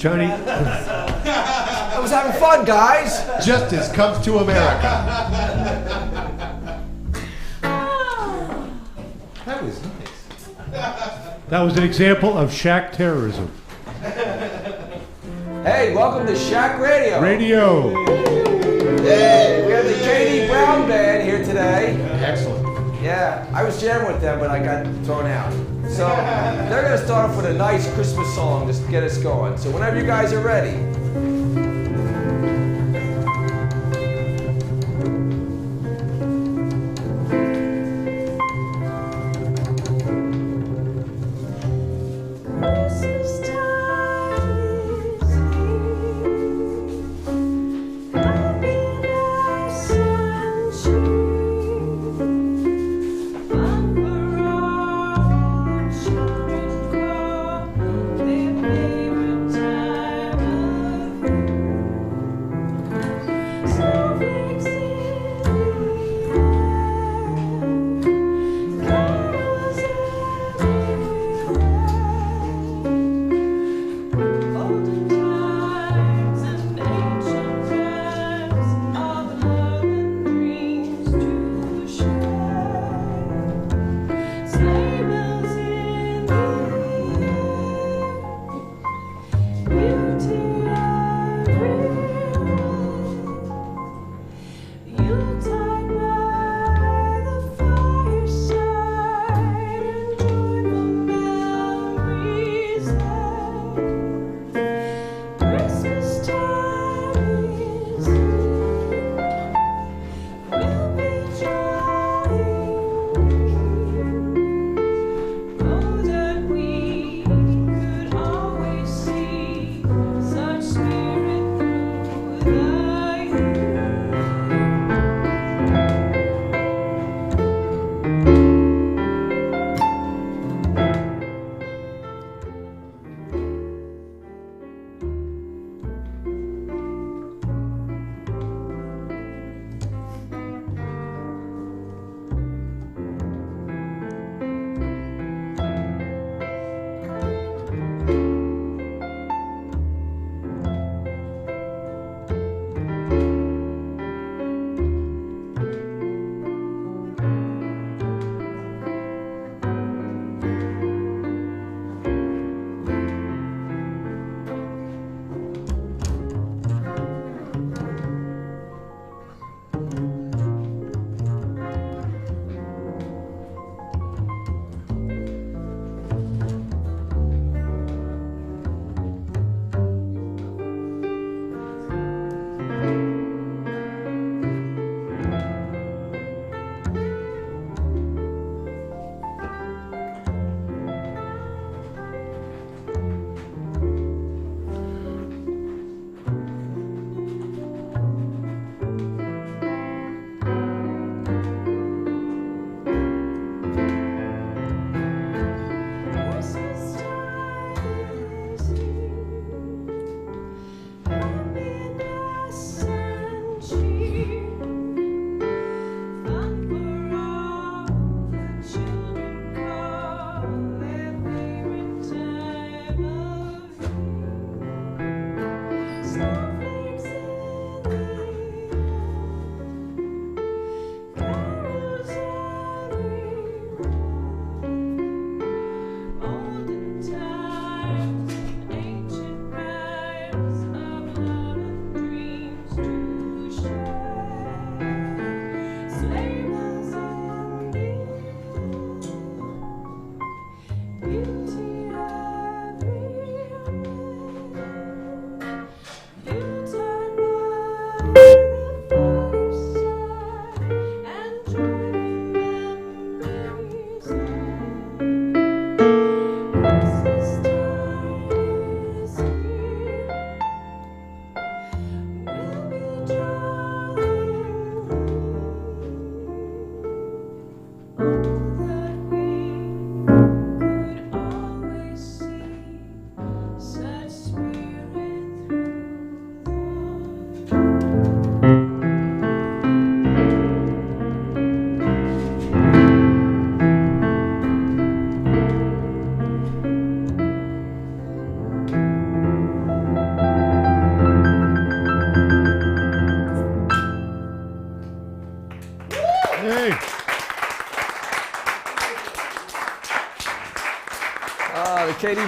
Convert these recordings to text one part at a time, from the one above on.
Johnny. I was having fun, guys. Justice comes to America. That was nice. That was an example of Shack terrorism. Hey, welcome to Shack Radio. Hey, we have the J.D. Brown Band here today. Excellent. Yeah, I was jamming with them, but I got thrown out. So they're going to start off with a nice Christmas song just to get us going. So whenever you guys are ready.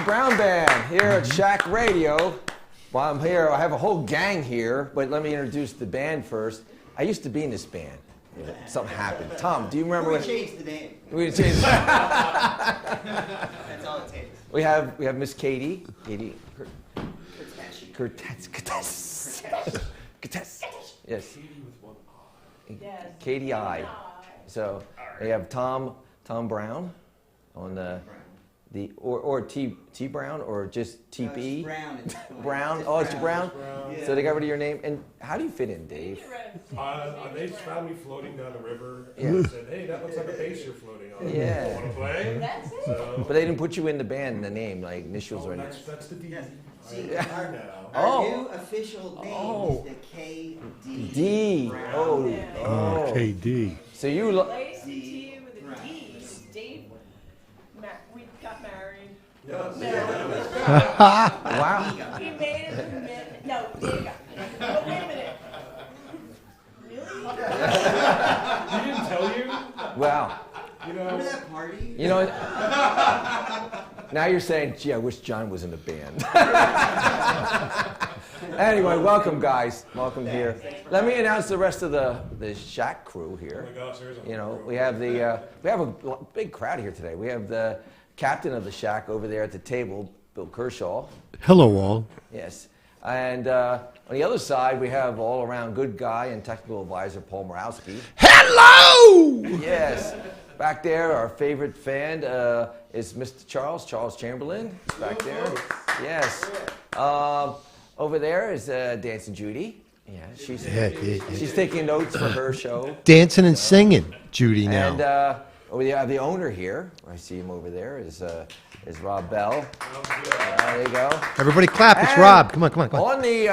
Brown Band here at Shack Radio. While I'm here, I have a whole gang here, but let me introduce the band first. I used to be in this band. Something happened. Tom, do you remember We changed the name. We changed. That's all it takes. We have Miss Katie. Kurtz. Yes. Katie I. So we have Tom Brown on the T Brown or just TB. Brown. Brown. Oh, it's Brown. Yeah. So they got rid of your name. And how do you fit in, Dave? They found me floating down the river Yeah. and said, "Hey, that looks like a bass you're floating on. Yeah. Want to play?" That's it. So, But they didn't put you in the band, in the name, like initials or anything. that's the D. See, I our, now. our Oh. new official name Oh. is the KD. D. Oh. Oh. KD. So you. Replace the T with a D. Dave, we got married. Wow. He made it a minute. No, Dave got married. But wait a minute. Really? He didn't tell you? Wow. You Remember know, that party? You know. Now you're saying, gee, I wish John was in the band. Anyway, welcome, guys. Welcome here. Let me announce the rest of the Shack crew here. oh my gosh, there's a You know, we have a big crowd here today. We have the captain of the Shack over there at the table, Bill Kershaw. Hello, all. Yes. And on the other side, we have all-around good guy and technical advisor, Paul Morawski. Hello! Yes. Back there, our favorite fan is Mr. Charles Chamberlain. He's back there. Yes. Over there is Dancing Judy. Yeah, she's taking notes for her show. Dancing and singing, Judy, now. And we have the owner here. I see him over there. Is Rob Bell. There you go. Everybody clap. It's And Rob. Come on. On the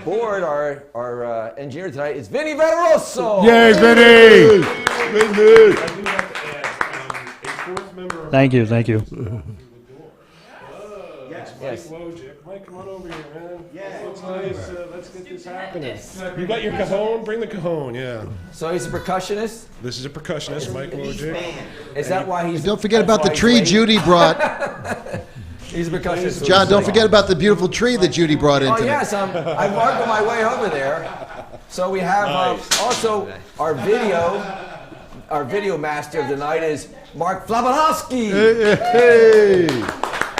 board, our engineer tonight is Vinny Veneroso. Yay, Vinny! I do have to add, a fourth member of Thank you. Yes. Mike Wojcik. Mike, come on over here, man. Yeah. Looks nice. Let's get this happening. You got your cajon? Bring the cajon, yeah. So he's a percussionist. This is a percussionist, Mike Beast Wojcik. band. Is that why he's? Don't forget that's about the why he's tree late? Judy brought. He's a percussionist. John, don't forget about the beautiful tree that Judy brought in Oh today. yes, I'm working my way over there. So we have also our video master of the night is Mark Flabanowski. Hey!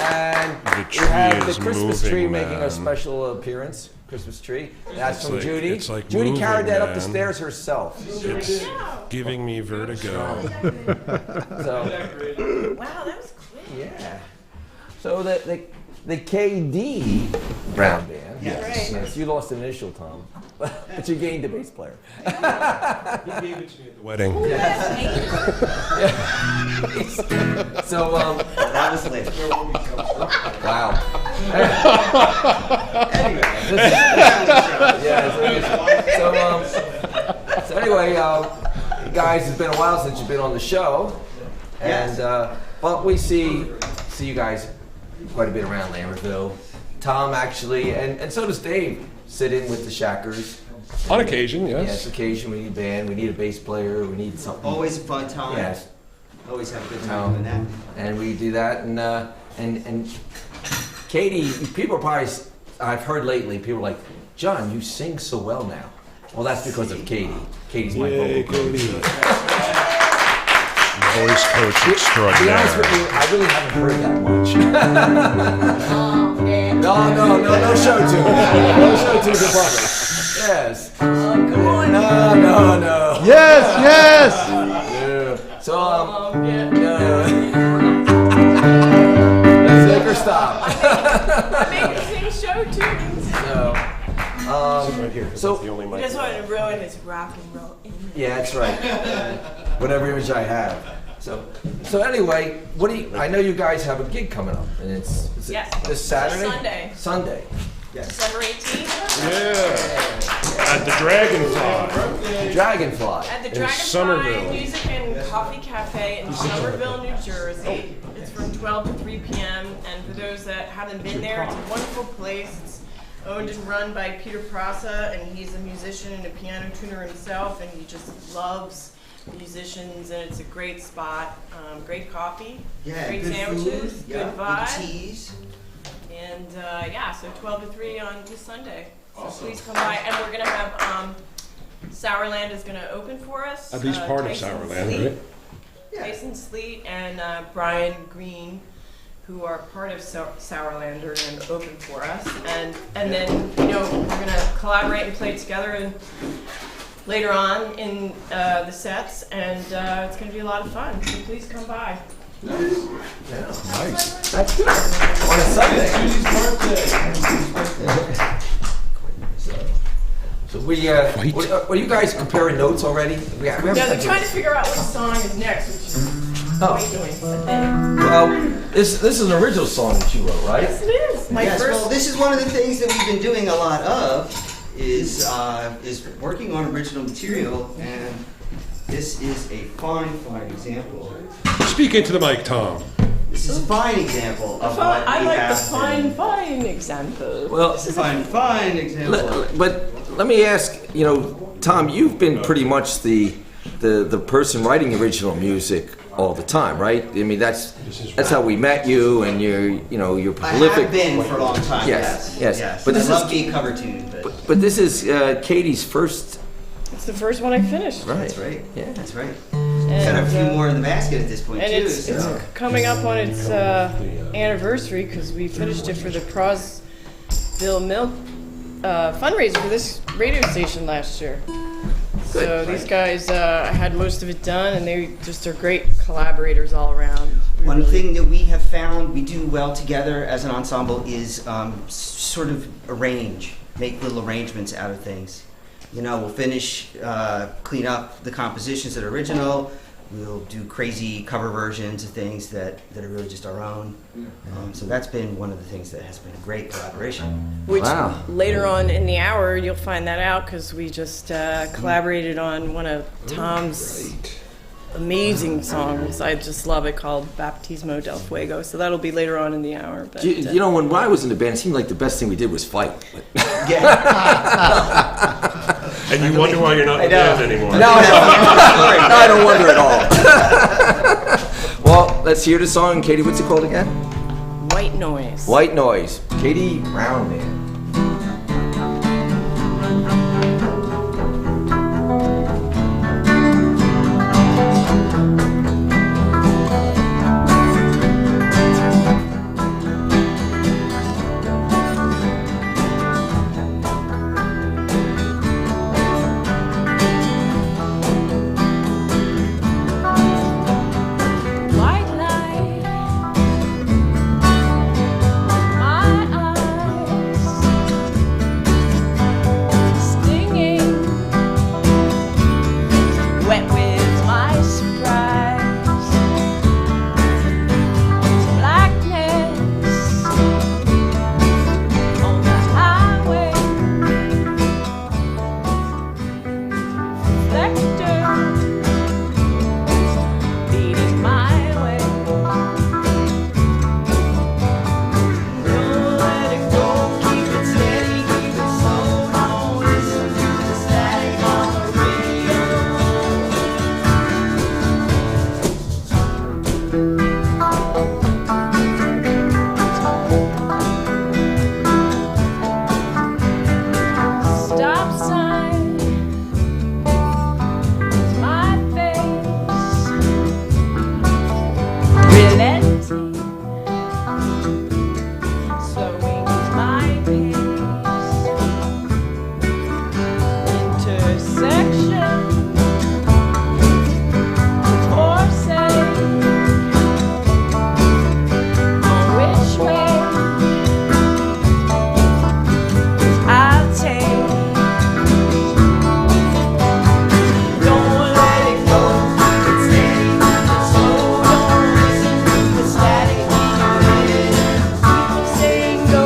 And we have the Christmas tree making a special appearance. Christmas tree. That's from Judy. it's like Judy moving, carried that up the man. stairs herself. It's giving me vertigo. So Wow, that was quick. yeah. So the KD Brown Band. Yes. Yes, you lost an initial, Tom, but you gained a bass player. He gave it to me at the wedding. So That was lit. wow. So anyway, guys, it's been a while since you've been on the show, and but we see you guys quite a bit around Lambertville. Tom actually, and so does Dave, sit in with the Shackers. On occasion, Yes, yes. occasion we need a band, we need a bass player, we need something. Always a fun time. Yes, Always have a good time doing that. and we do that, and Katie, people are probably, I've heard lately, people are like, John, you sing so well now. Well, that's because of Katie. Katie's my Yay, vocal coach. Katie. Voice coach To be honest with extraordinaire. you, I really haven't heard that much. Oh, man. No show tune. No show tunes in public. Yes. Come on. No. Yes! Yeah. So, Yeah. let's make her stop. I make him sing show tunes. Right here. So- That's the only He mic. just wanted to ruin his rock and roll image. Yeah, that's right. Whatever image I have. So anyway, I know you guys have a gig coming up, and it's Yes. this Saturday? Sunday. Sunday. December 18th Yeah. At the Dragonfly. Dragonfly. at the In Dragonfly Somerville. Music and Coffee Cafe in Somerville, New Jersey. It's from 12 to 3 p.m. And for those that haven't been there, it's a wonderful place. It's owned and run by Peter Prasa, and he's a musician and a piano tuner himself, and he just loves musicians, and it's a great spot. Great coffee, Yeah, great good sandwiches, food. good Yeah, vibe. Good teas. And yeah, so 12 to 3 on this Sunday. So please come by. And we're going to have Sourland is going to open for us. At least part of Tyson Sourland, Sleet. right? Tyson Sleet and Brian Green, who are part of Sourland, are going to open for us. And then, you know, we're going to collaborate and play together and later on in the sets. And it's going to be a lot of fun. So please come by. Nice. That's good. On a Sunday. So we, what are you guys comparing notes already? We haven't No, they're done trying to this. figure out which song is next, which is Oh. white noise, I think. Well, this is an original song that you wrote, right? Yes, it is. My Yes, first. well, this is one of the things that we've been doing a lot of, is working on original material, and this is a fine example. Speak into the mic, Tom. This is a fine example of what I we like the have fine example. Well, This is a fine example. but let me ask, you know, Tom, you've been pretty much the person writing original music all the time, right? I mean, that's how we met you, and you're I prolific. have been for a long time, Yes, yes. yes. But But I this love is- being cover tuned, but But this is Katie's first, It's the first one I finished. right? that's right. Yeah. That's right. Got a few more in the basket at this point, And too. it's so. coming up on its anniversary because we finished it for the Prosville Milk fundraiser for this radio station last year. So these guys had most of it done, and they just are great collaborators all around. We One really- thing that we have found we do well together as an ensemble is sort of make little arrangements out of things. You know, we'll finish, clean up the compositions that are original. We'll do crazy cover versions of things that are really just our own. So that's been one of the things that has been a great collaboration. Which Wow. later on in the hour you'll find that out because we just collaborated on one of Tom's amazing songs. I just love it, called Baptismo del Fuego. So that'll be later on in the hour. But, You know, when I was in the band, it seemed like the best thing we did was fight. But Yeah. And you wonder why you're not in the band anymore. No, I don't wonder at all. Well, let's hear the song. Katie, what's it called again? White Noise. White Noise. Katie Brown, man. White light, my eyes, stinging, wet with my surprise, blackness on the highway, reflector leading my way. Don't let it go, keep it steady, keep it slow. Don't listen to the static on the radio. Stop sign, my face. Relenting, slowing my pace. Intersection, forcing. On which way I'll take. Don't let it go, keep it steady, keep it slow. Don't listen to the static in your head. People saying go.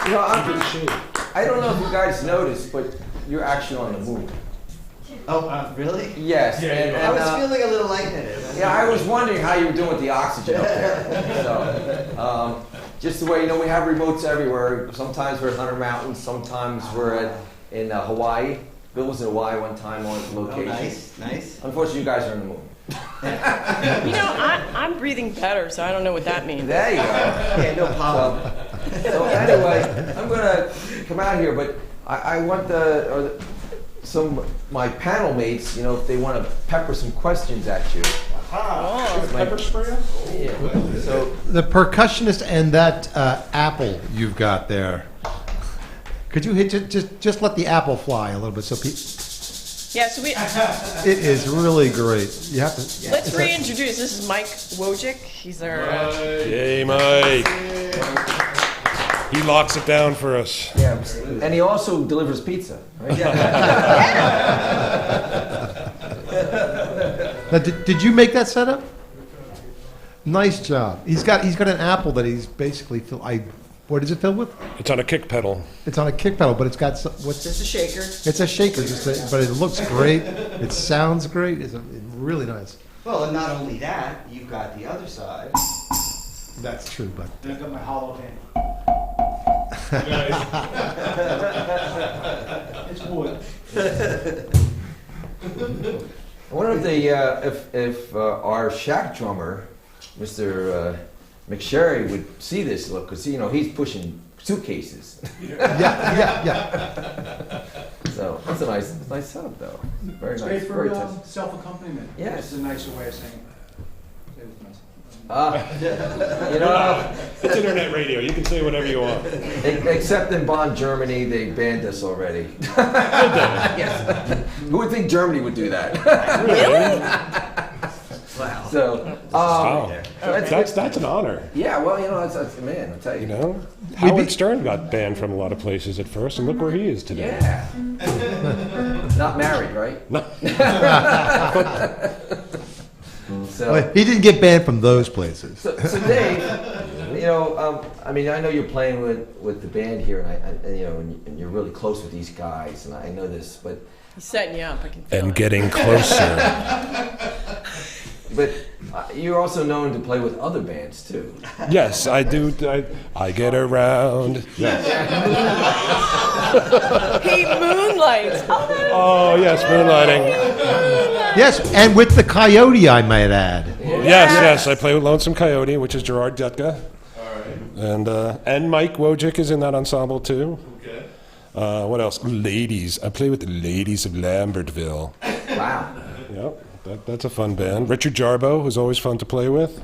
You know, I don't know if you guys noticed, but you're actually on the moon. Oh, really? Yes. I was feeling a little lightheaded. Yeah, I was wondering how you were doing with the oxygen up there. So, just the way, you know, we have remotes everywhere. Sometimes we're at Hunter Mountains, sometimes we're in Hawaii. Bill was in Hawaii one time on location. Oh, nice. Unfortunately, you guys are on the moon. You know, I'm breathing better, so I don't know what that means. There you go. Yeah, no problem. So anyway, I'm gonna come out here, but I want some of my panel mates, you know, if they want to pepper some questions at you. Oh. Pepper spray? Yeah. So The percussionist and that apple you've got there. Could you just let the apple fly a little bit so people. Yeah, so It is really great. You have to. let's reintroduce. This is Mike Wojcik. He's our. Yay, Mike. He locks it down for us. yeah, and he also delivers pizza. Right? Now, did you make that setup? Nice job. He's got an apple that he's basically what is it filled with? It's on a kick pedal. It's on a kick pedal, but it's got what's Just a shaker. It's a shaker, but it looks great. It sounds great. It's really nice. Well, and not only that, you've got the other side. That's true, but And I've got my hollow hand. It's wood. I wonder if our Shack drummer, Mr. McSherry, would see this look, because you know he's pushing suitcases. yeah. So that's a nice setup, though. Very It's nice. great for Very nice. self-accompaniment. Yes. It's a nicer way of saying it. You know, It's internet radio. You can say whatever you want. except in Bonn, Germany, they banned us already. Yes. Who would think Germany would do that? Wow. So, Wow. that's That's an honor. yeah. Well, you know, that's man. I tell you. You know, Howard Stern got banned from a lot of places at first, and look where he is today. Yeah. Not married, right? No. So, Well, he didn't get banned from those places. so Dave, you know, I mean, I know you're playing with the band here, and you know, and you're really close with these guys, and I know this, but He's setting you up. I can feel And it. getting closer. but you're also known to play with other bands too. Yes, I do. I get around. Yes. He moonlights. Oh, yes, moonlighting. Yes, and with the Coyote, I might add. Yes. I play with Lonesome Coyote, which is Gerard Dutka. And Mike Wojcik is in that ensemble too. Okay. What else? Ladies. I play with the Ladies of Lambertville. Wow. Yep, that's a fun band. Richard Jarboe, who's always fun to play with.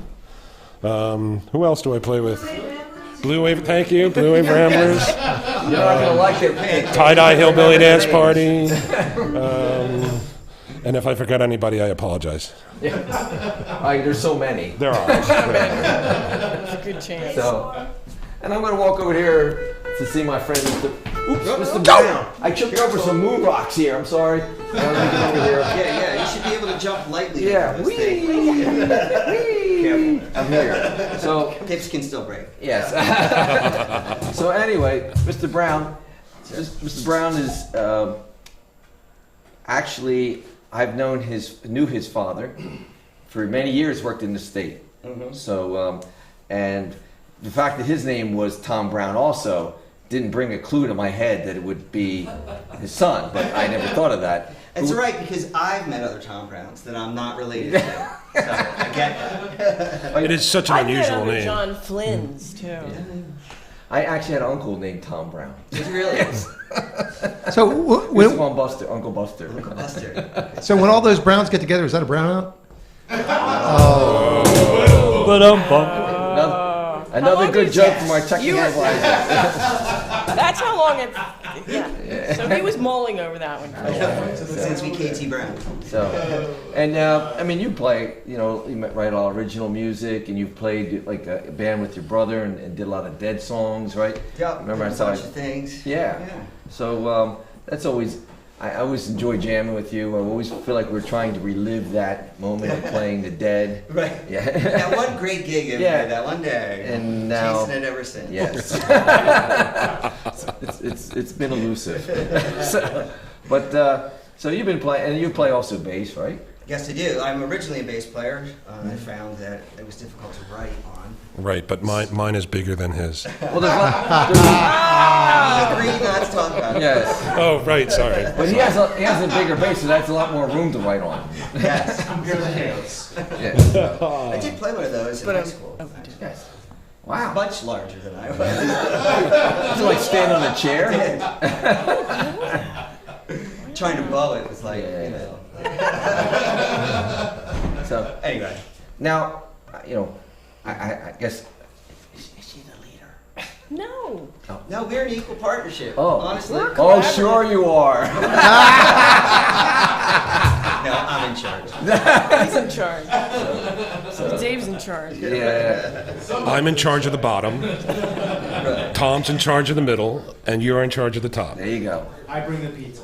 Who else do I play with? Blue Wave, thank you. Blue Wave Ramblers. You're not gonna like it. Tie-Dye Hillbilly Dance Party. And if I forgot anybody, I apologize. There's so many. There are. It's a good chance. So, and I'm gonna walk over here to see my friend Mr. Brown. I tripped over some moon rocks here. I'm sorry. Let me get over here. Yeah, you should be able to jump lightly. Yeah. over this thing. Careful. I'm here. So Hips can still break. yes. So anyway, Mr. Brown. Mr. Brown is actually I've knew his father for many years. Worked in the state. So and the fact that his name was Tom Brown also didn't bring a clue to my head that it would be his son, but I never thought of that. It's all right because I've met other Tom Browns that I'm not related to. So I get that. It is such an I've met unusual other name. John Flynn's too. I actually had an uncle named Tom Brown. Did you really? So We used to call him Buster, Uncle Buster. Buster. so when all those Browns get together, is that a brownout? Another long good is joke that? from our technical You were- advisor. That's how long it. Yeah. So he was mulling over that one. For a while. Since we KT Brown. So, and I mean, you play, you know, you write all original music, and you've played like a band with your brother, and did a lot of Dead songs, right? Yep. Remember I a saw bunch it? of things. Yeah. So that's always I always enjoy jamming with you. I always feel like we're trying to relive that moment of playing the Dead. Right. Yeah. That one great gig in Yeah. there, that one day. And now, chasing it ever since. yes. it's been elusive. So you've been playing, and you play also bass, right? Yes, I do. I'm originally a bass player. I found that it was difficult to write on. Right, but mine is bigger than his. Well, Agree not to talk about it. yes. Oh, right, sorry. But he has a bigger bass, so that's a lot more room to write on. Yes. Compare the nails. Yes. I did play one of those in high school. Yes. Wow. Much larger than I was. Did you like stand on a chair? Trying to bow it was like, Yeah. you know. So Anyway. now, I guess is she the leader? No. No, we're an equal partnership. Oh. Honestly. Oh, sure you are. No, I'm in charge. He's in charge. Dave's in charge. Yeah. I'm in charge of the bottom, Tom's in charge of the middle, and you're in charge of the top. There you go. I bring the pizza.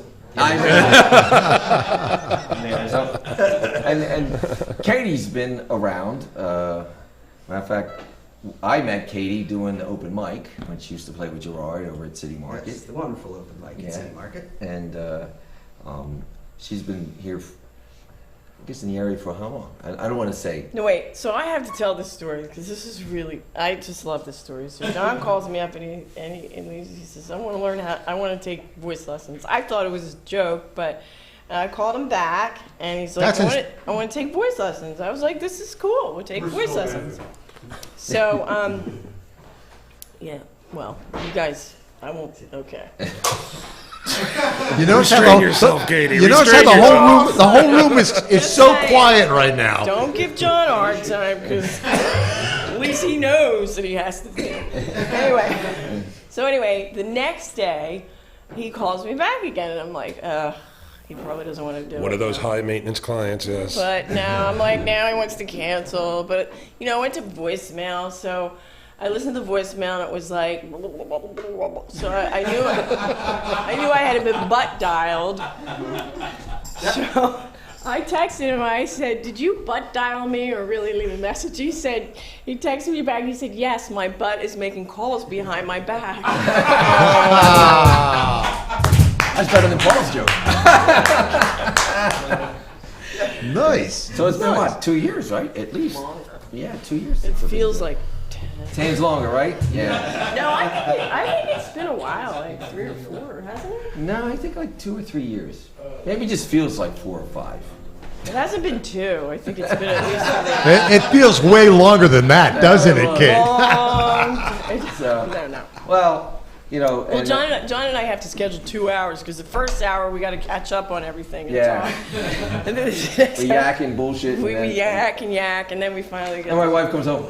And Katie's been around. Matter of fact, I met Katie doing the open mic when she used to play with Gerard over at City Market. It's the wonderful open mic Yeah. at City Market. And she's been here, I guess, in the area for how long? I don't want to say. No, wait. So I have to tell this story because this is really, I just love this story. So John calls me up and he says, I want to learn I want to take voice lessons. I thought it was a joke, but I called him back and he's like, I want to take voice lessons. I was like, this is cool. We'll take voice lessons. So, yeah, well, you guys, I won't, okay. You notice Restrain yourself, Katie. You notice how the whole room is so saying. quiet right now. Don't give John a hard time because at least he knows that he has to think. Anyway, the next day he calls me back again and I'm like, he probably doesn't want to do it. One of those high maintenance clients, yes. But now I'm like, now he wants to cancel. But, I went to voicemail, so I listened to the voicemail and it was like, so I knew I had been butt dialed. So I texted him, I said, did you butt dial me or really leave a message? He texted me back and he said, yes, my butt is making calls behind my back. That's better than Paul's joke. Nice. So it's been what, 2 years, right? At least. Yeah, 2 years. It feels like 10. Seems longer, right? Yeah. No, I think it's been a while, like 3 or 4, hasn't it? No, I think like 2 or 3 years. Maybe it just feels like 4 or 5. It hasn't been 2. I think it's been at least It feels way longer than that, doesn't it, kid? No. Well, Well, and, John and I have to schedule 2 hours because the first hour we got to catch up on everything. And Yeah. talk. And then the next we hour, yak and bullshit. we yak and yak, and then we finally get. And my wife comes home.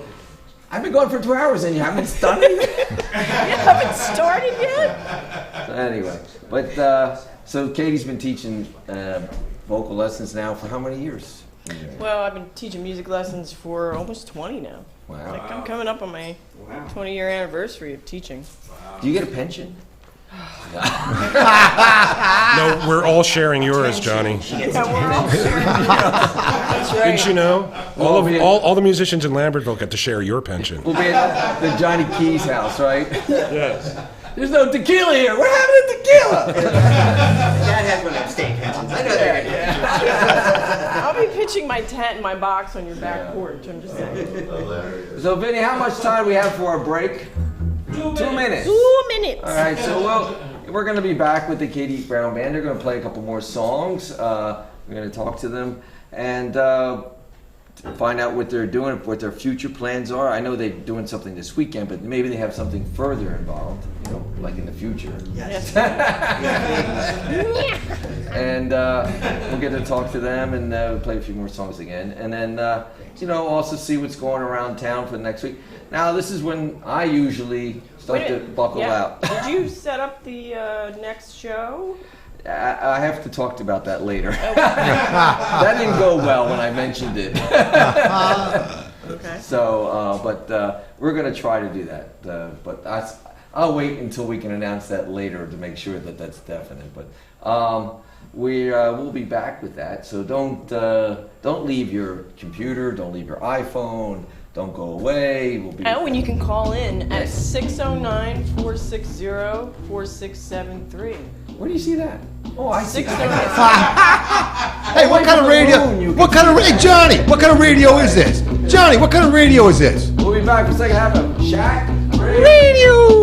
I've been gone for 2 hours and you haven't started yet? You haven't started yet? So anyway, but so Katie's been teaching vocal lessons now for how many years? Well, I've been teaching music lessons for almost 20 now. Wow. Like I'm coming up on my 20-year anniversary of teaching. Do you get a pension? No, we're all sharing yours, Johnny. That's right. Didn't you know? All the musicians in Lambertville get to share your pension. We'll be at the Johnny Keys house, right? Yes. There's no tequila here. What happened to tequila? Dad has one of those state pensions. I know that. I'll be pitching my tent and my box on your back porch. I'm just saying. So, Vinny, how much time do we have for our break? 2 minutes. 2 minutes. All right, so we're going to be back with the Katie Brown Band. They're going to play a couple more songs. We're going to talk to them and find out what they're doing, what their future plans are. I know they're doing something this weekend, but maybe they have something further involved, like in the future. Yes. And we'll get to talk to them and play a few more songs again. And then, also see what's going around town for next week. Now, this is when I usually start to buckle out. Did you set up the next show? I have to talk about that later. That didn't go well when I mentioned it. Okay. So, but we're going to try to do that. But I'll wait until we can announce that later to make sure that that's definite. But we'll be back with that. So don't leave your computer, don't leave your iPhone, don't go away. We'll be. And when you can call in at 609-460-4673. Where do you see that? Oh, I see. 609. Hey, what kind of radio? What kind of hey, Johnny? What kind of radio is this? Johnny, what kind of radio is this? We'll be back for the second half of Shack Radio.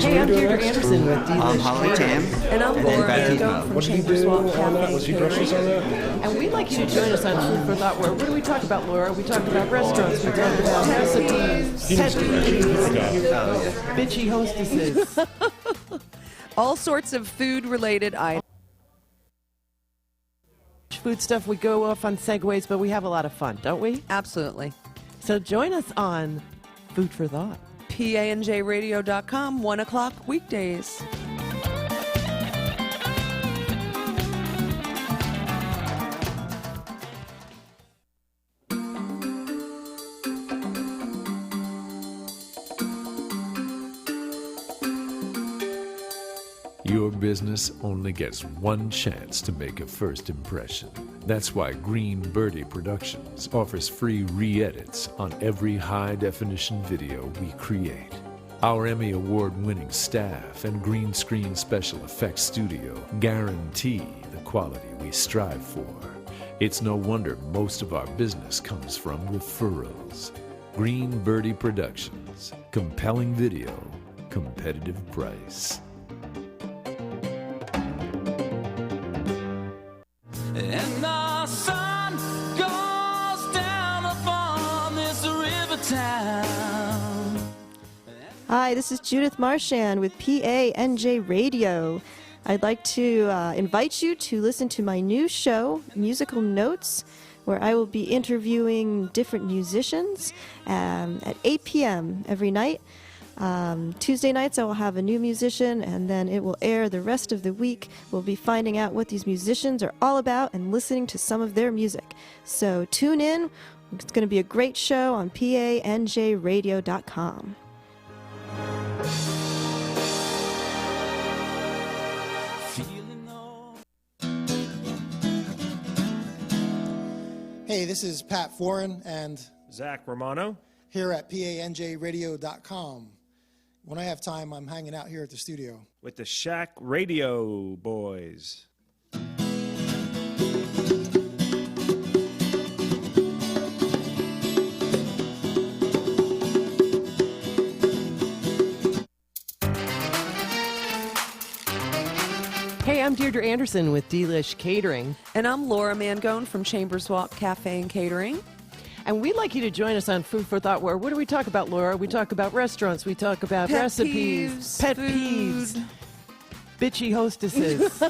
Hey, I'm Deirdre Anderson with D. I'm Holly Tam. And I'm Laura Beth Mango Eastman. from What did he Chambers do Walk on that? Cafe Was he and brushes on Catering. that? And we'd like you to join us on Food for Thought, where what do we talk about, Laura? We talk about restaurants, we talk about recipes, pet peeves, bitchy hostesses. All sorts of food-related items. Food stuff, we go off on segues, but we have a lot of fun, don't we? Absolutely. So join us on Food for Thought. PANJradio.com, 1 o'clock weekdays. Your business only gets one chance to make a first impression. That's why Green Birdie Productions offers free re-edits on every high-definition video we create. Our Emmy Award-winning staff and green screen special effects studio guarantee the quality we strive for. It's no wonder most of our business comes from referrals. Green Birdie Productions. Compelling video, competitive price. And the sun goes down upon this river town. Hi, this is Judith Marchand with PANJ Radio. I'd like to invite you to listen to my new show, Musical Notes, where I will be interviewing different musicians at 8 p.m. every night. Tuesday nights I will have a new musician, and then it will air the rest of the week. We'll be finding out what these musicians are all about and listening to some of their music. So tune in. It's going to be a great show on PANJradio.com. Hey, this is Pat Foran and Zach Romano. here at PANJradio.com. When I have time, I'm hanging out here at the studio. With the Shack Radio boys. Hey, I'm Deirdre Anderson with Delish Catering. And I'm Laura Mangone from Chambers Walk Cafe and Catering. And we'd like you to join us on Food for Thought, where what do we talk about, Laura? We talk about restaurants, we talk about Pet recipes, peeves, pet food. peeves, bitchy hostesses,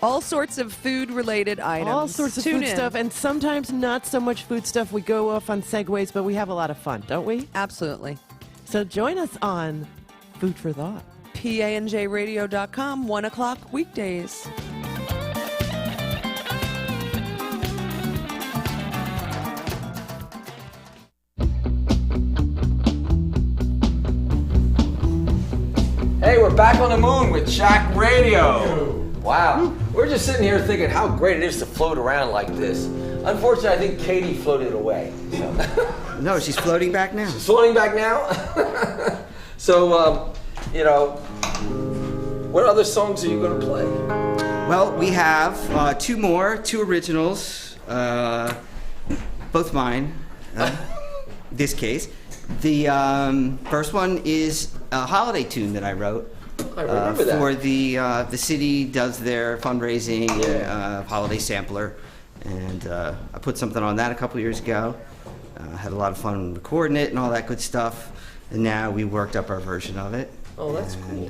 All sorts of food-related items. all sorts of Tune food in. stuff, and sometimes not so much food stuff. We go off on segues, but we have a lot of fun, don't we? Absolutely. So join us on Food for Thought. PANJradio.com, 1 o'clock weekdays. Hey, we're back on the moon with Shack Radio. Wow. We're just sitting here thinking how great it is to float around like this. Unfortunately, I think Katie floated away. So. No, she's floating back now. Floating back now? So, what other songs are you going to play? Well, we have two originals, both mine, this case. The first one is a holiday tune that I wrote. I remember that. For the city does their fundraising holiday sampler, and I put something on that a couple years ago. Had a lot of fun recording it and all that good stuff, and now we worked up our version of it. Oh, that's and, cool.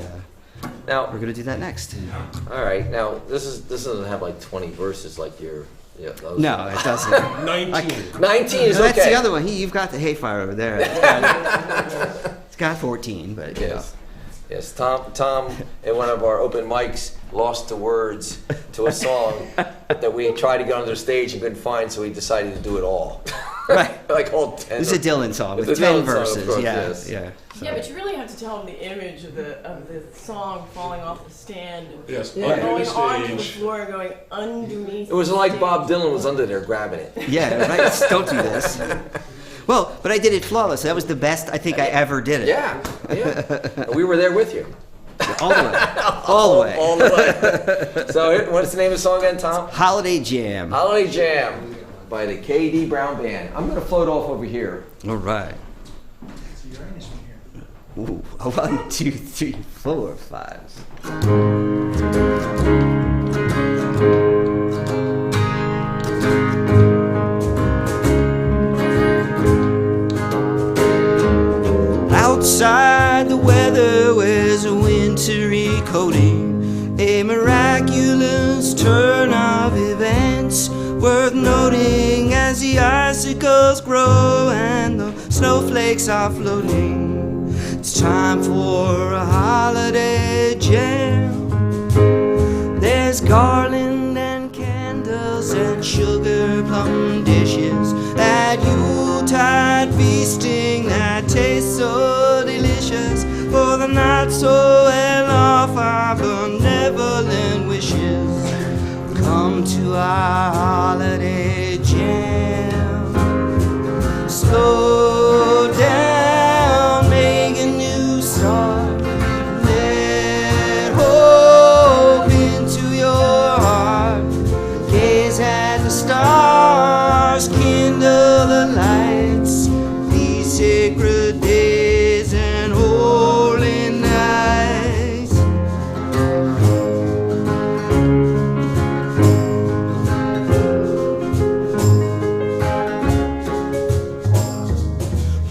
Now we're gonna do that next. All right. Now this doesn't have like 20 verses like your. Yeah, No, it doesn't. 19. 19 is That's okay. the other one. You've got the hayfire over there. It's got 14, but you know. Yes, Tom, at one of our open mics, lost the words to a song that we tried to get on the stage and couldn't find, so we decided to do it all. Right. Like all 10. It's a Dylan song with It's a 10 Dylan song, of verses. course, Yeah, yes. yeah. Yeah, but you really have to tell them the image of the song falling off the stand. Yes, And under going the onto the stage. floor and going underneath. It was the like stage. Bob Dylan was under there grabbing it. Yeah, right. Don't do this. Well, but I did it flawless. That was the best I think I ever did it. Yeah, yeah. And we were there with you. All the way. All the way. All the way. So what's the name of the song again, Tom? Holiday Jam. Holiday Jam by the K.D. Brown Band. I'm going to float off over here. All right. Ooh, 1, 2, 3, 4, 5. Outside the weather wears a wintry coating, a miraculous turn of events worth noting as the icicles grow and the snowflakes are floating. It's time for a holiday jam. There's garland and candles and sugar plum dishes at Yuletide feasting that tastes so delicious. For the not so well off our benevolent wishes, come to our holiday jam. Slow down, make a new start. Let hope into your heart. Gaze at the stars, kindle the lights. These sacred days and holy nights.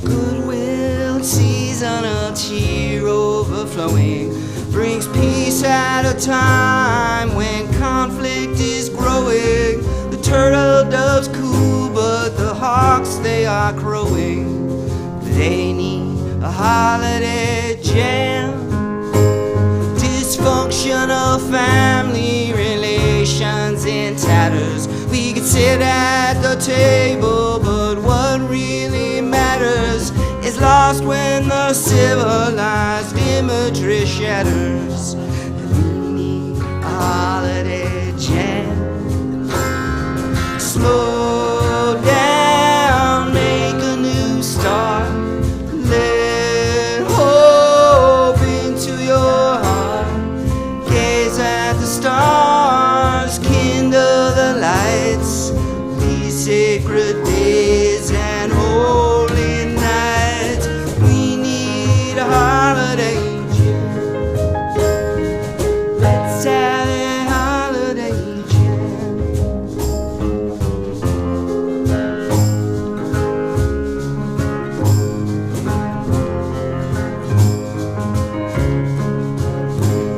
Goodwill, season of cheer overflowing, brings peace at a time when conflict is growing. The turtle doves coo, but the hawks they are crowing. They need a holiday jam. Dysfunctional family relations in tatters. We could sit at the table, but what really matters is lost when the civilized imagery shatters. We need a holiday jam. Slow down, make a new start. Let hope into your heart. Gaze at the stars, kindle the lights. These sacred days and holy nights. We need a holiday jam. Let's have a holiday jam.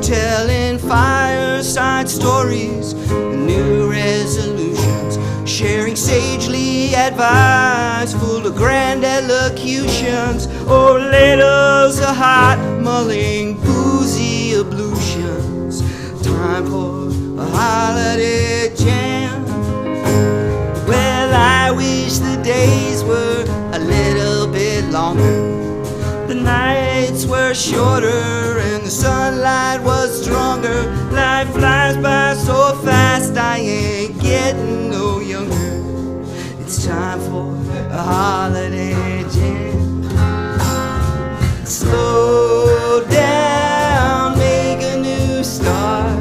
Telling fireside stories, new resolutions, sharing sagely advice, full of grand elocutions, or letters of hot mulling, boozy ablutions. Time for a holiday jam. Well, I wish the days were a little bit longer. The nights were shorter and the sunlight was stronger. Life flies by so fast, I ain't getting no younger. It's time for a holiday jam. Slow down, make a new start.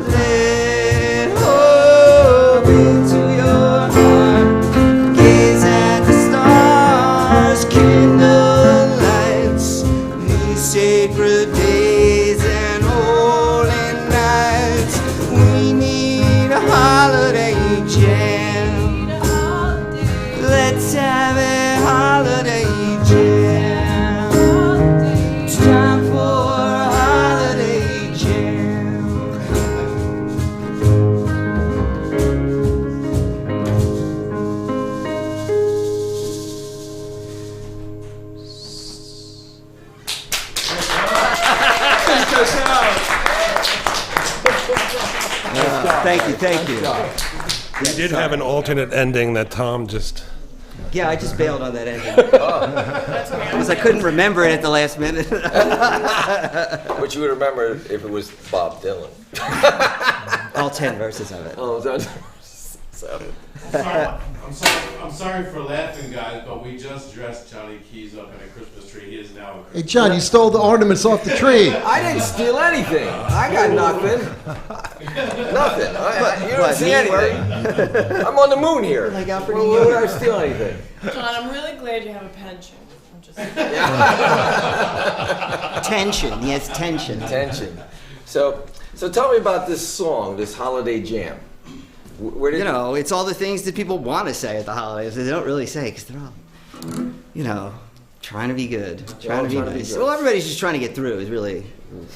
Let hope into your heart. Gaze at the stars, kindle lights. These sacred days and holy nights. We need a holiday jam. Let's have a holiday Thank you, thank you. We did have an alternate ending that Tom just... Yeah, I just bailed on that ending. Because I couldn't remember it at the last minute. But you would remember if it was Bob Dylan. All 10 verses of it. Oh, that's 7. I'm sorry for laughing, guys, but we just dressed Johnny Keys up in a Christmas tree. He is now a Christmas Hey, John, you stole the ornaments off the tree. I didn't steal anything. I got nothing. Nothing. You don't see anything. I'm on the moon here. I got for Why would I steal anything? John, I'm really glad you have a pension. I'm just Tension, yes, tension. Tension. So tell me about this song, this holiday jam. Where did It's all the things that people want to say at the holidays that they don't really say because they're all, trying to be good, trying to be nice. Well, everybody's just trying to get through is really,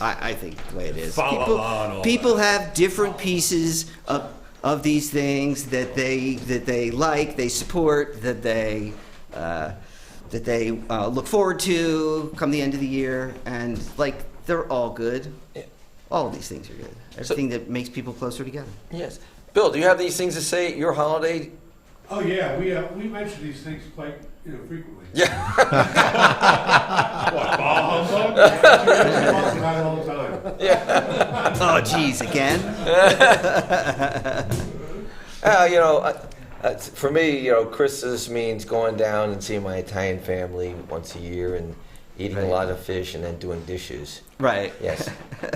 I think, the way it is. People have different pieces of these things that they like, they support, that they look forward to come the end of the year, and they're all good. All of these things are good. Everything that makes people closer together. Yes. Bill, do you have these things to say at your holiday? Oh yeah, we mention these things quite frequently. Yeah. What, Baal humbug? Talk about it all the time. Yeah. Oh, geez, again? For me, Christmas means going down and seeing my Italian family once a year and eating a lot of fish and then doing dishes. Right. Yes.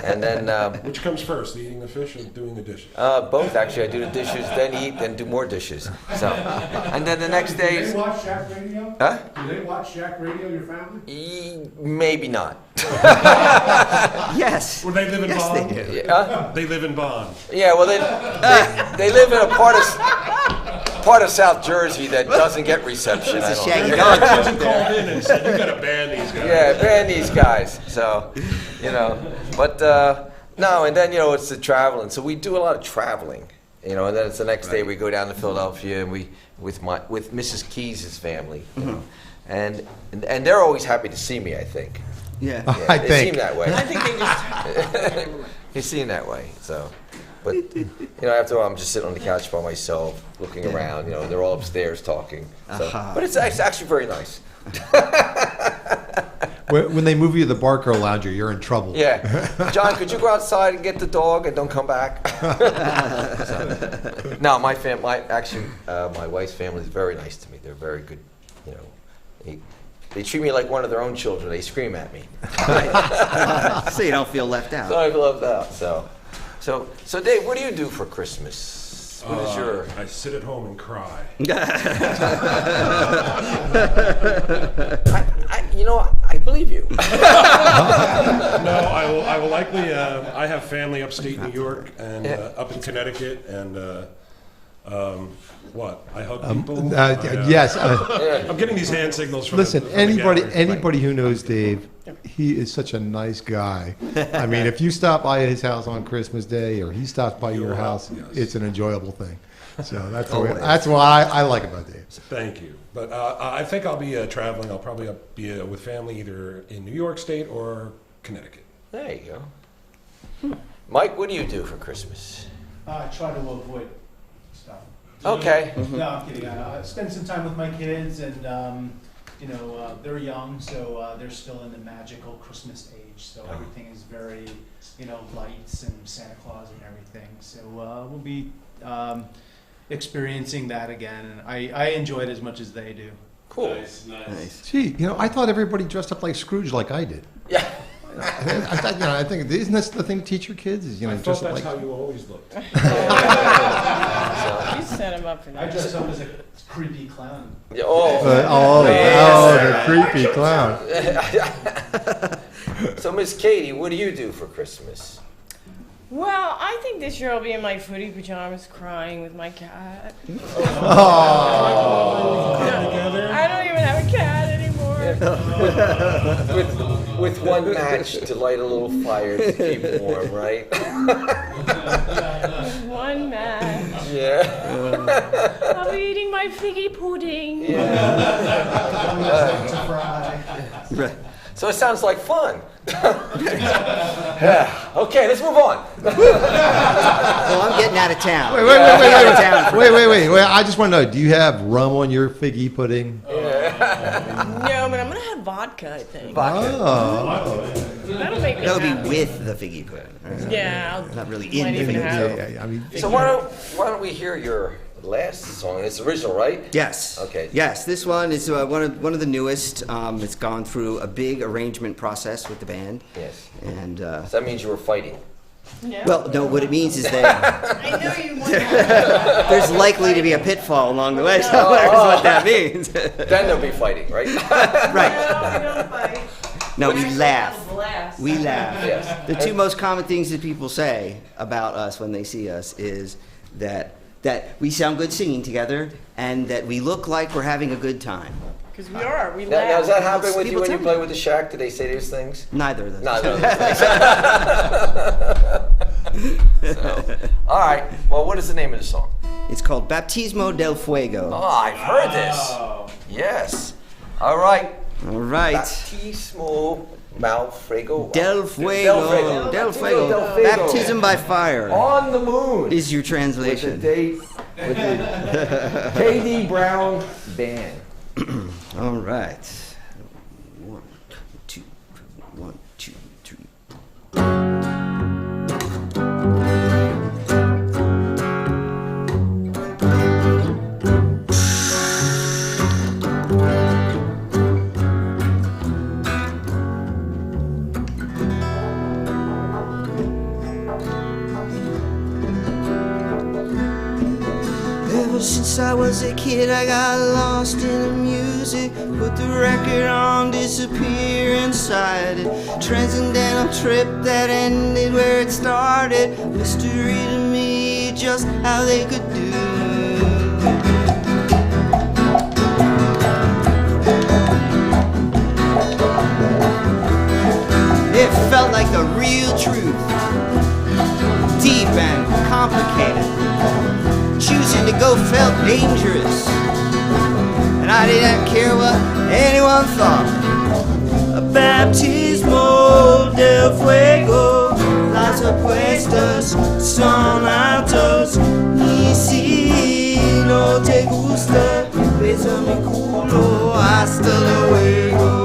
And then... Which comes first, eating the fish or doing the dishes? Both, actually. I do the dishes, then eat, then do more dishes. So, and then the next day... Do they watch Shack Radio? Huh? Do they watch Shack Radio, your family? Maybe not. Yes. Well, they live in Yes, Bonn. they do. They live in Bonn. Yeah, well, they live in a part of South Jersey that doesn't get reception. It's a I don't shaggy think. dog. Someone called in and said, you got to ban these guys. Yeah, ban these guys. So, but no, and then it's the traveling. So we do a lot of traveling, and then it's the next day we go down to Philadelphia and we with Mrs. Keys' family, and they're always happy to see me. I think. Yeah. They seem that way. I think they just. They seem that way. So. But after all, I'm just sitting on the couch by myself, looking around. They're all upstairs talking. So. But it's actually very nice. When they move you to the Barco Lounger, you're in trouble. Yeah, John, could you go outside and get the dog and don't come back? No, my wife's family is very nice to me. They're very good. They treat me like one of their own children. They scream at me. So you don't feel left out. So I feel left out. So Dave, what do you do for Christmas? What is your... I sit at home and cry. I believe you. No, I will likely. I have family upstate New York and up in Connecticut, and what? I hug people. Yes. I'm getting these hand signals from. Listen, from anybody who knows Dave, he is such a nice guy. I mean, if you stop by his house on Christmas Day or he stops by your house, it's an enjoyable thing. So that's what I like about Dave. Thank you. But I think I'll be traveling. I'll probably be with family either in New York State or Connecticut. There you go. Mike, what do you do for Christmas? I try to avoid stuff. Okay. No, I'm kidding. I spend some time with my kids, and they're young, so they're still in the magical Christmas age. So everything is very, lights and Santa Claus and everything. So we'll be experiencing that again, and I enjoy it as much as they do. Cool. Nice. Gee, I thought everybody dressed up like Scrooge, like I did. Yeah. I think isn't that the thing to teach your kids? Is I thought that's how you always looked. You set him up for that. I dress up as a creepy clown. Yeah, the creepy clown. So, Miss Katie, what do you do for Christmas? Well, I think this year I'll be in my footy pajamas crying with my cat. I don't even have a cat anymore. With one match to light a little fire to keep warm, right? One match. Yeah. I'll be eating my figgy pudding. So it sounds like fun. Yeah. Okay, let's move on. Well, I'm getting out of town. Wait. I just want to know, do you have rum on your figgy pudding? No, but I'm gonna have vodka, I think. Oh. That'll make me That'll be happy. with the figgy pudding. Yeah, I'll Not really might in the even figgy have. pudding. I mean, So why don't we hear your last song? It's original, right? Yes. Okay. Yes, this one is one of the newest. It's gone through a big arrangement process with the band. Yes. And So that means you were fighting. No. well, no, what it means is that I know you want there's likely to be a pitfall along the way. So that's what that means. Then there'll be fighting, right? Right. No, we don't fight. No, we laugh. Blast. We laugh. Yes. The two most common things that people say about us when they see us is that we sound good singing together and that we look like we're having a good time. Because we are. We Now, laugh. does that happen with you People when you tell play me. with the Shack? Do they say those things? Neither of those. No. So, all right. Well, what is the name of the song? It's called Baptismo del Fuego. Oh, I've heard this. Yes. All right. All right. Baptismo Malfrego. Del Fuego. Del Fuego. Baptism by fire On the moon. is your With the translation. with the K.D. Brown Band. All right. 1, 2, 1, 2, 3. Ever since I was a kid, I got lost in the music. Put the record on, disappear inside it. Transcendental trip that ended where it started. Mystery to me, just how they could do. It felt like the real truth, deep and complicated. Choosing to go felt dangerous, and I didn't care what anyone thought. A baptismo del fuego, las apuestas son altos. Y si no te gusta, besa mi culo, hasta luego.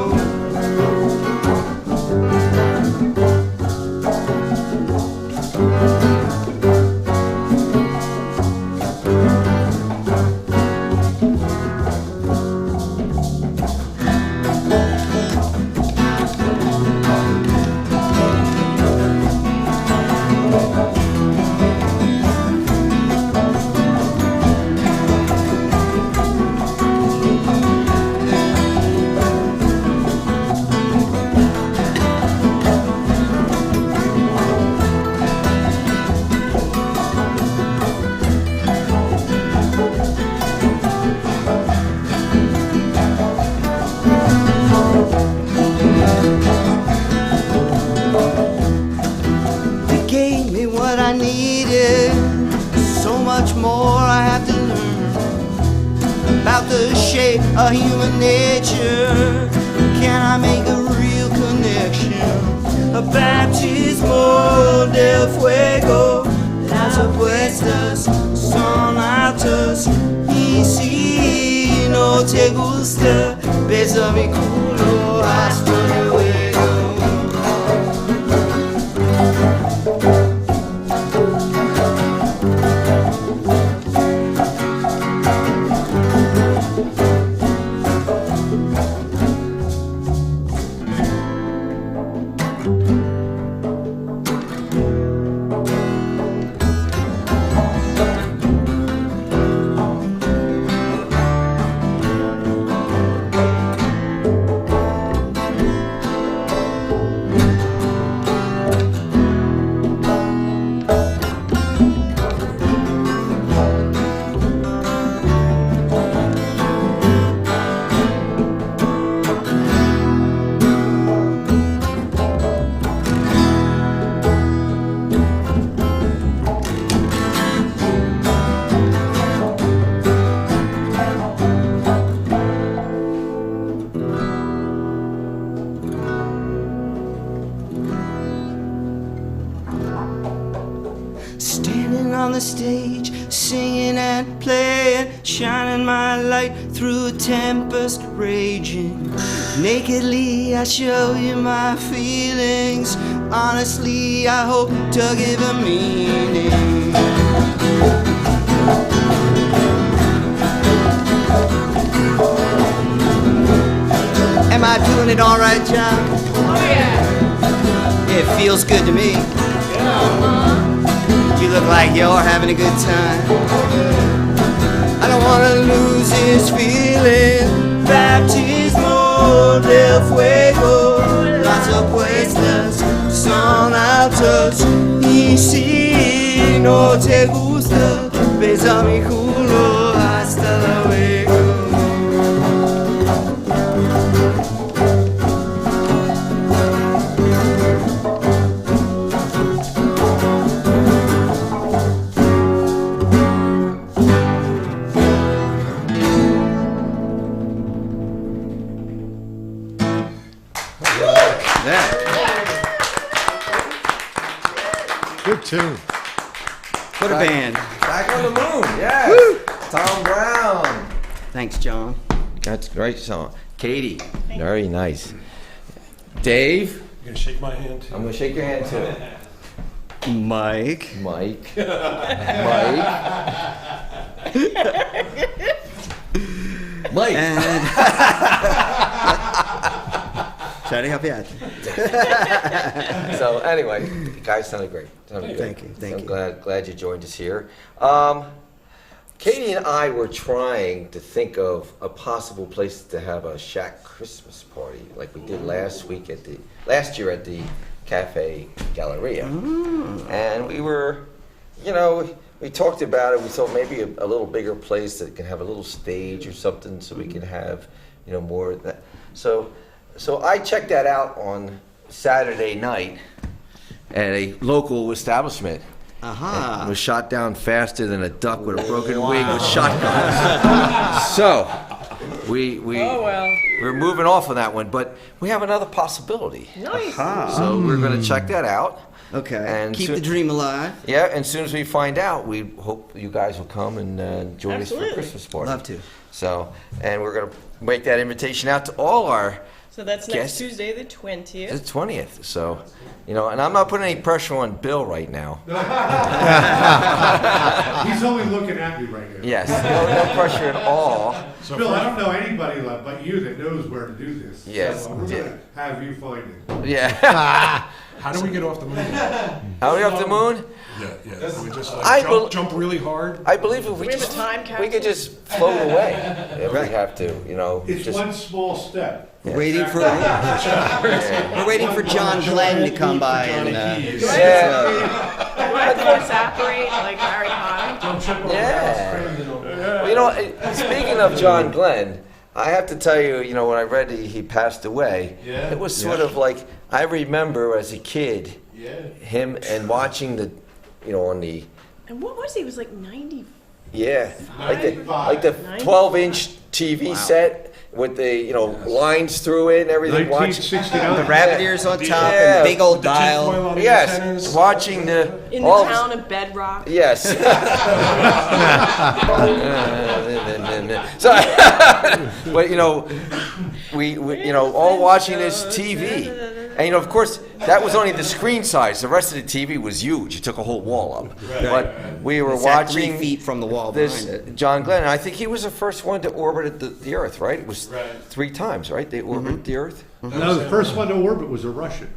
They gave me what I needed, so much more I have to learn about the shape of human nature. Can I make a real connection? A baptismo del fuego, las apuestas son altas. Y si no te gusta, besa mi culo, hasta luego. stage, singing and playing, shining my light through a tempest raging. Nakedly I show you my feelings, honestly I hope to give a meaning. Am I doing it all right, John? Oh yeah. It feels good to me. You look like you're having a good time. I don't wanna lose this feeling. Baptismo del fuego. Las apuestas son altas. Y si no te gusta, besa mi culo. Hasta luego. Good tune. What a band. Back on the moon, yes. Woo! Tom Brown. Thanks, John. That's a great song. Katie, very nice. Dave. You're going to shake my hand too? I'm going to shake your hand too. Mike. Mike. Mike. And try to help you out. So anyway, you guys sounded great. Sounded Thank good. you. Thank you. Glad you joined us here. Katie and I were trying to think of a possible place to have a Shack Christmas party, like we did last year at the Cafe Galleria, and we were, we talked about it. We thought maybe a little bigger place that can have a little stage or something, so we can have, more of that. So I checked that out on Saturday night at a local establishment. And was shot down faster than a duck with a broken wing with shotguns. So we're moving off of that one, but we have another possibility. Nice. So we're going to check that out. Okay. And keep the dream alive. Yeah, and as soon as we find out, we hope you guys will come and join us for a Christmas party. Love to. So, and we're going to make that invitation out to all our So that's guests. next Tuesday, the 20th. The 20th. So, and I'm not putting any pressure on Bill right now. He's only looking at me right now. Yes, no pressure at all. So Bill, I don't know anybody but you that knows where to do this. Yes. So we're going to have you find it. Yeah. How do we get off the moon? How are we off the moon? Yeah. We just jump really hard. I believe if We have a time we could just float away if we have to, It's one small step. We're waiting for John Glenn to come by and Do I force operate like Harry Potter? Yeah. Well, speaking of John Glenn, I have to tell you, when I read that he passed away, it was sort of like, I remember as a kid, him and watching the, on the... And what was he? He was like 90. Yeah, like the 12-inch TV set with the lines through it and everything. 1969. the rabbit ears on top and the big old dial. Yes, watching the In the town of Bedrock. Yes. So, but we all watching this TV, and of course that was only the screen size. The rest of the TV was huge. It took a whole wall up. Right. But we were Sat watching 3 feet from the wall this behind it. John Glenn. And I think he was the first one to orbit the Earth. Right? It was 3 times. Right? They orbited the Earth. No, the first one to orbit was a Russian.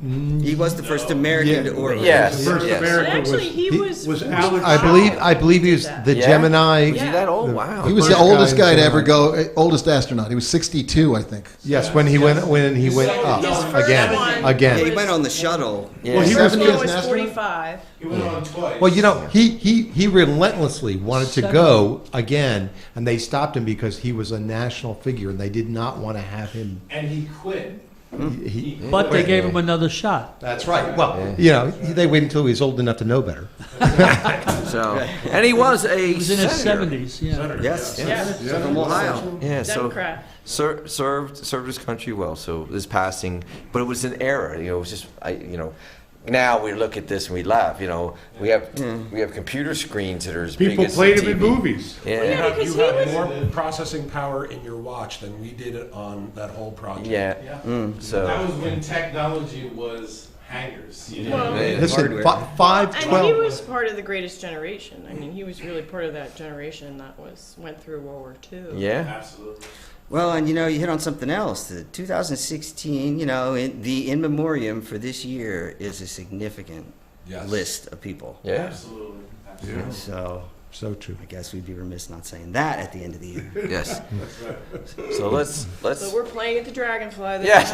He was the first American to orbit. Yes. The first yes. American Actually, he was Alex. I believe he was the Gemini. Was he that old? Wow. He was the oldest guy to ever go, oldest astronaut. He was 62, I think. Yes, when he went up again. Yeah, he went on the shuttle. Yeah. Well, he First was one an was astronaut? 45. He went on twice. Well, he relentlessly wanted to go again, and they stopped him because he was a national figure, and they did not want to have him. And he quit. But they gave him another shot. That's right. Well, they waited until he was old enough to know better. So, and he was He was in his senator. 70s. Yeah. Yes. From Ohio. Yeah, so Democrat. served his country well. So this passing, but it was an era. It was just now we look at this and we laugh. You know, we have computer screens that are as big People as played the them in TV. movies. Yeah. You have more processing power in your watch than we did it on that whole project. Yeah. So That was when technology was hangers. You know? Well, Listen, And he 512. was part of the greatest generation. I mean, he was really part of that generation that went through World War II. Yeah. Absolutely. Well, and you hit on something else. The 2016, the in memoriam for this year is a significant list of people. Yeah. Absolutely. Yeah. So true. I guess we'd be remiss not saying that at the end of the year. Yes. So let's. So we're playing at the Dragonfly. This Yes.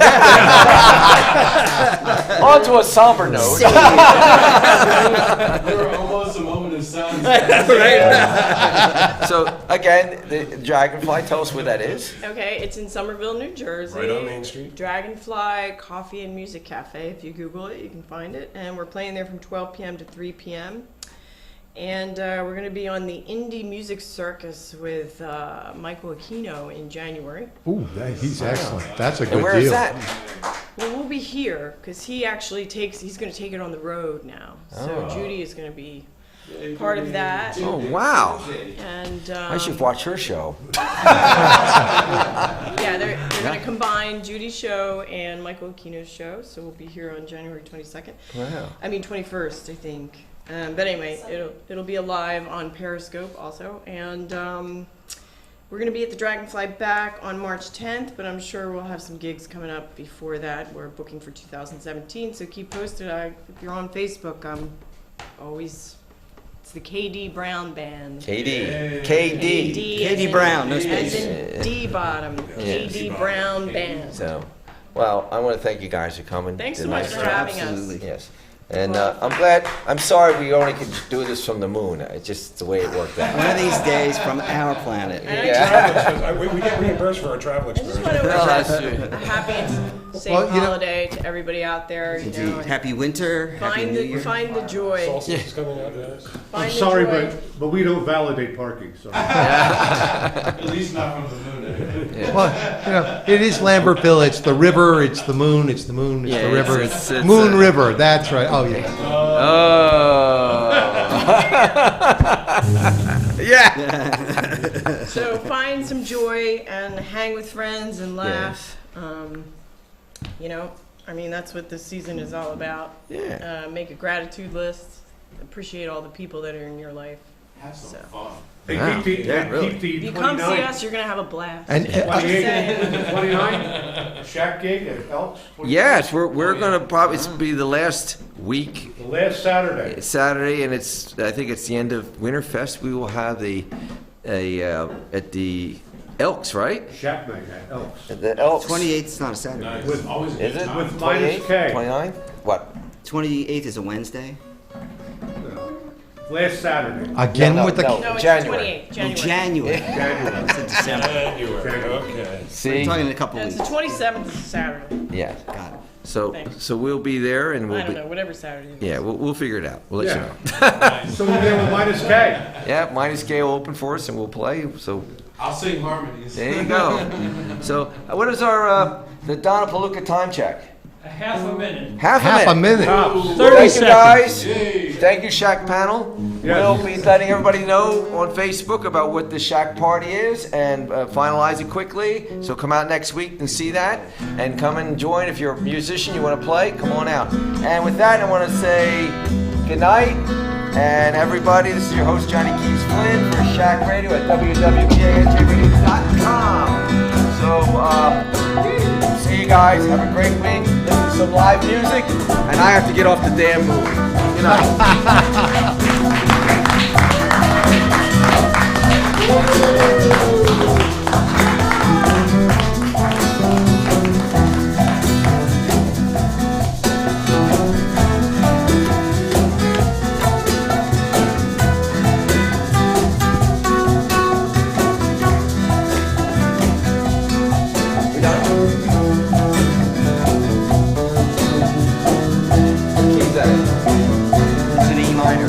On to a somber note. We're almost a moment of silence. Right. So again, the Dragonfly. Tell us where that is. Okay, it's in Somerville, New Jersey. Right on Main Street. Dragonfly Coffee and Music Cafe. If you Google it, you can find it. And we're playing there from 12 p.m. to 3 p.m. And we're going to be on the Indie Music Circus with Michael Aquino in January. Ooh, he's excellent. That's a good And where deal. is that? Well, we'll be here because he actually he's going to take it on the road now. So Judy is going to be part of that. Oh wow! And I should watch her show. Yeah, they're going to combine Judy's show and Michael Aquino's show. So we'll be here on January 22nd. Wow. I mean 21st, I think. But anyway, it'll be alive on Periscope also, and we're going to be at the Dragonfly back on March 10th. But I'm sure we'll have some gigs coming up before that. We're booking for 2017, so keep posted. If you're on Facebook, I'm always. It's the KD Brown Band. KD Brown, no space. As in D bottom. KD Brown Band. So, well, I want to thank you guys for coming. Thanks Did so a much nice for job. having us. Absolutely. Yes. And I'm sorry we only could do this from the moon. It's just the way it worked out. One of these days from our planet. We get reimbursed for our travel I just experience. want to wish that's true. a happy and safe Well, holiday to everybody out there. Indeed. Happy winter. Happy Find New Year. the joy. Solstice is coming out, yes. Find I'm the sorry, joy. but we don't validate parking, so. At least not from the moon. Well, it is Lambertville. It's the river. It's the moon. It's the moon. It's Yeah, the river. it's Moon River. That's right. Oh yeah. Yeah. So find some joy and hang with friends and laugh. I mean, that's what this season is all about. Yeah. Make a gratitude list. Appreciate all the people that are in your life. Have some So. fun. Hey, Wow. keep the, Yeah, really. keep the If you come see 29th. us, you're gonna have a blast. And Just 28th saying. and 29th, Shack gig at Elks. Yes, we're gonna probably be the last week The last Saturday. Saturday, and I think it's the end of Winterfest. We will have at the Elks, right? Shack night at Elks. At the Elks. 28th is not a Saturday. With, Always a Is good it? time. with minus 28th? K. 29th? What? 28th is a Wednesday. Last Saturday. again No, with the. no. No, it's January. 28th. Oh, January. January. It's in December. January, okay. We're See? talking in a couple It's weeks. the 27th is Saturday. Yeah. Got it. So Thanks. so we'll be there, and I we'll don't be. know, whatever Saturday it is. Yeah, we'll figure it out. We'll let you Yeah. know. So we're there with minus K. Yeah, Minus K will open for us, and we'll play. So I'll sing harmonies. there you go. So what is our the Donna Palooka time check? A half a minute. Half a minute. 30 Thank you, seconds. guys. Thank you, Shack panel. Yes. We'll be letting everybody know on Facebook about what the Shack party is and finalize it quickly. So come out next week and see that. And come and join. If you're a musician, you want to play, come on out. And with that, I want to say good night. And everybody, this is your host, Johnny Keys Flynn for Shack Radio at www.kanjradio.com. So, see you guys. Have a great week. Listen to some live music. And I have to get off the damn movie. Good night. We done? Keys at it. It's an E minor.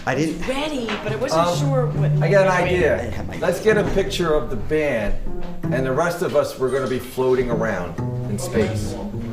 I didn't. ready, but I wasn't sure what. I got an idea. Let's get a picture of the band, and the rest of us, we're going to be floating around in space.